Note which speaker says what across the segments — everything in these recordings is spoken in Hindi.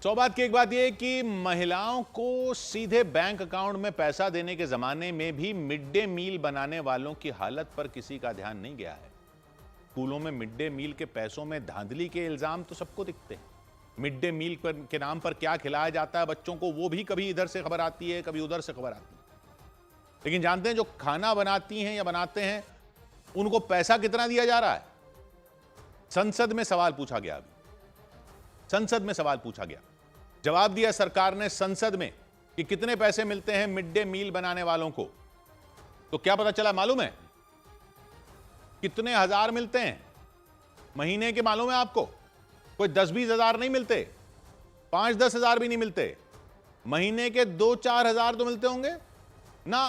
Speaker 1: सौ बात की एक बात यह कि महिलाओं को सीधे बैंक अकाउंट में पैसा देने के जमाने में भी मिड डे मील बनाने वालों की हालत पर किसी का ध्यान नहीं गया है। स्कूलों में मिड डे मील के पैसों में धांधली के इल्जाम तो सबको दिखते हैं। मिड डे मील के नाम पर क्या खिलाया जाता है बच्चों को, वो भी कभी इधर से खबर आती है, कभी उधर से खबर आती है। लेकिन जानते हैं जो खाना बनाती हैं या बनाते हैं उनको पैसा कितना दिया जा रहा है? संसद में सवाल पूछा गया। अभी संसद में सवाल पूछा गया, जवाब दिया सरकार ने संसद में कि कितने पैसे मिलते हैं मिड डे मील बनाने वालों को। तो क्या पता चला मालूम है? कितने हजार मिलते हैं महीने के। मालूम है आपको? कोई 10-20 हजार नहीं मिलते, 5-10 हजार भी नहीं मिलते, महीने के 2-4 हजार तो मिलते होंगे ना।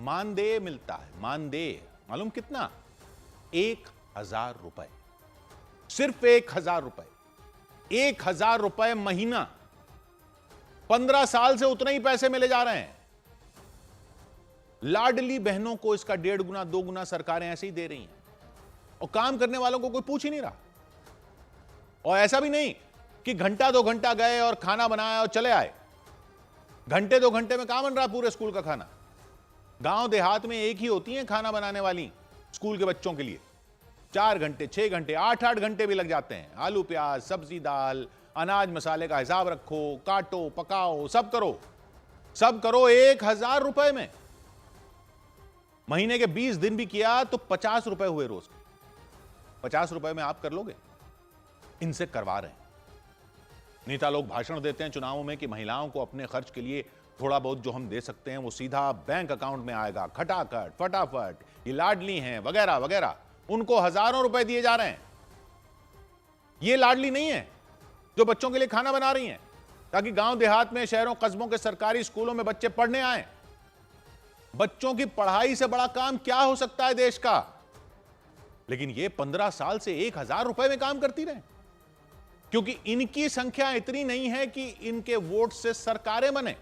Speaker 1: मानदेय मिलता है, मानदेय। मालूम कितना? 1,000 रुपए, सिर्फ 1,000 रुपए, 1,000 रुपए महीना। 15 साल से उतने ही पैसे मिले जा रहे हैं। लाडली बहनों को इसका 1.5 गुना 2 गुना सरकारें ऐसे ही दे रही हैं और काम करने वालों को कोई पूछ ही नहीं रहा। और ऐसा भी नहीं कि घंटा 2 घंटा गए और खाना बनाया और चले आए। घंटे 2 घंटे में कहां बन रहा पूरे स्कूल का खाना? गांव देहात में एक ही होती हैं खाना बनाने वाली स्कूल के बच्चों के लिए। 4 घंटे 6 घंटे 8-8 घंटे भी लग जाते हैं। आलू प्याज सब्जी दाल अनाज मसाले का हिसाब रखो, काटो पकाओ, सब करो, सब करो 1,000 रुपए में। महीने के 20 दिन भी किया तो 50 रुपए हुए रोज के। 50 रुपए में आप कर लोगे? इनसे करवा रहे हैं। नेता लोग भाषण देते हैं चुनावों में कि महिलाओं को अपने खर्च के लिए थोड़ा बहुत जो हम दे सकते हैं वो सीधा बैंक अकाउंट में आएगा, खटाखट फटाफट, ये लाडली हैं वगैरह वगैरह। उनको हजारों रुपए दिए जा रहे हैं। ये लाडली नहीं है जो बच्चों के लिए खाना बना रही हैं ताकि गांव देहात में शहरों कस्बों के सरकारी स्कूलों में बच्चे पढ़ने आए। बच्चों की पढ़ाई से बड़ा काम क्या हो सकता है देश का? लेकिन ये 15 साल से 1,000 रुपए में काम करती रहे, क्योंकि इनकी संख्या इतनी नहीं है कि इनके वोट से सरकारें बने।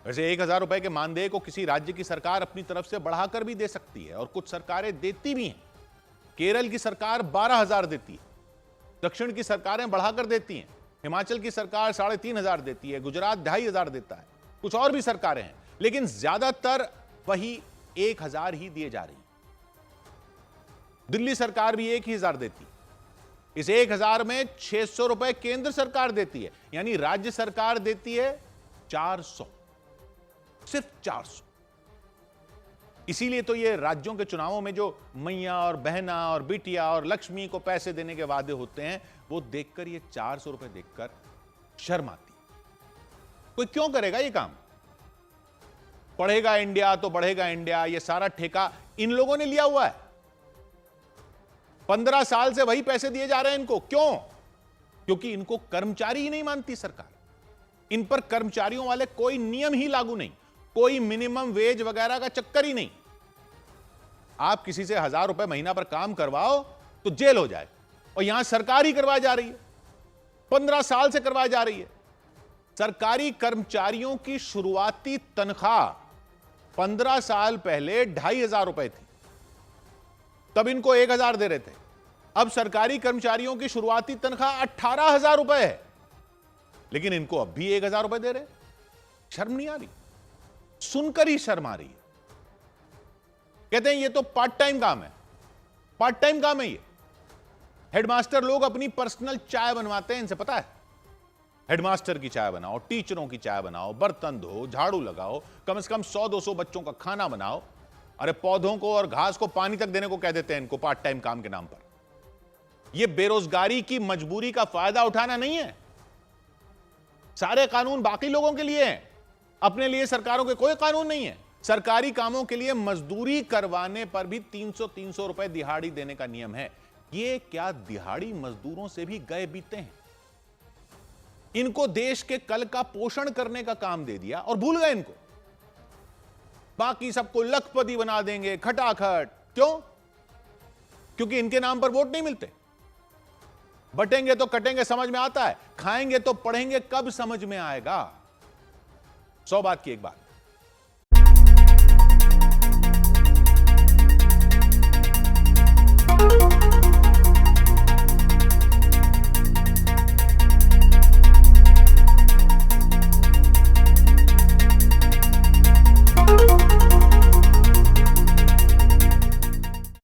Speaker 1: वैसे 1,000 रुपए के मानदेय को किसी राज्य की सरकार अपनी तरफ से बढ़ाकर भी दे सकती है और कुछ सरकारें देती भी हैं। केरल की सरकार 12,000 देती है, दक्षिण की सरकारें बढ़ाकर देती हैं, हिमाचल की सरकार 3,500 देती है, गुजरात 2,500 देता है, कुछ और भी सरकारें हैं, लेकिन ज्यादातर वही 1,000 ही दिए जा रही है। दिल्ली सरकार भी 1,000 देती है। इस 1,000 में 600 रुपए केंद्र सरकार देती है, यानी राज्य सरकार देती है 400, सिर्फ 400। इसीलिए तो ये राज्यों के चुनावों में जो मैया और बहना और बिटिया और लक्ष्मी को पैसे देने के वादे होते हैं, वो देखकर ये 400 रुपए देखकर शर्म आती है। कोई क्यों करेगा ये काम? पढ़ेगा इंडिया तो बढ़ेगा इंडिया, ये सारा ठेका इन लोगों ने लिया हुआ है। 15 साल से वही पैसे दिए जा रहे हैं इनको। क्यों? क्योंकि इनको कर्मचारी ही नहीं मानती सरकार। इन पर कर्मचारियों वाले कोई नियम ही लागू नहीं, कोई मिनिमम वेज वगैरह का चक्कर ही नहीं। आप किसी से 1,000 रुपए महीना पर काम करवाओ तो जेल हो जाए, और यहां सरकार ही करवाई जा रही है। 15 साल से करवाई जा रही है। सरकारी कर्मचारियों की शुरुआती तनख्वाह 15 साल पहले 2,500 रुपए थी, तब इनको 1,000 दे रहे थे। अब सरकारी कर्मचारियों की शुरुआती तनख्वाह 18,000 रुपए है, लेकिन इनको अब भी 1,000 रुपए दे रहे। शर्म नहीं आ रही? सुनकर ही शर्म आ रही है। कहते हैं ये तो पार्ट टाइम काम है। पार्ट टाइम काम है ये। हेडमास्टर लोग अपनी पर्सनल चाय बनवाते हैं, इनसे पता है। हेडमास्टर की चाय बनाओ, टीचरों की चाय बनाओ, बर्तन धो, झाड़ू लगाओ, कम से कम 100-200 बच्चों का खाना बनाओ। अरे पौधों को और घास को पानी तक देने को कह देते हैं इनको पार्ट टाइम काम के नाम पर। यह बेरोजगारी की मजबूरी का फायदा उठाना नहीं है। सारे कानून बाकी लोगों के लिए हैं, अपने लिए सरकारों के कोई कानून नहीं है। सरकारी कामों के लिए मजदूरी करवाने पर भी 300-300 रुपए दिहाड़ी देने का नियम है। ये क्या दिहाड़ी मजदूरों से भी गए बीते हैं? इनको देश के कल का पोषण करने का काम दे दिया और भूल गए इनको। बाकी सबको लखपति बना देंगे खटाखट। क्यों? क्योंकि इनके नाम पर वोट नहीं मिलते। बटेंगे तो कटेंगे समझ में आता है, खाएंगे तो पढ़ेंगे कब समझ में आएगा। 100 बात की एक बात,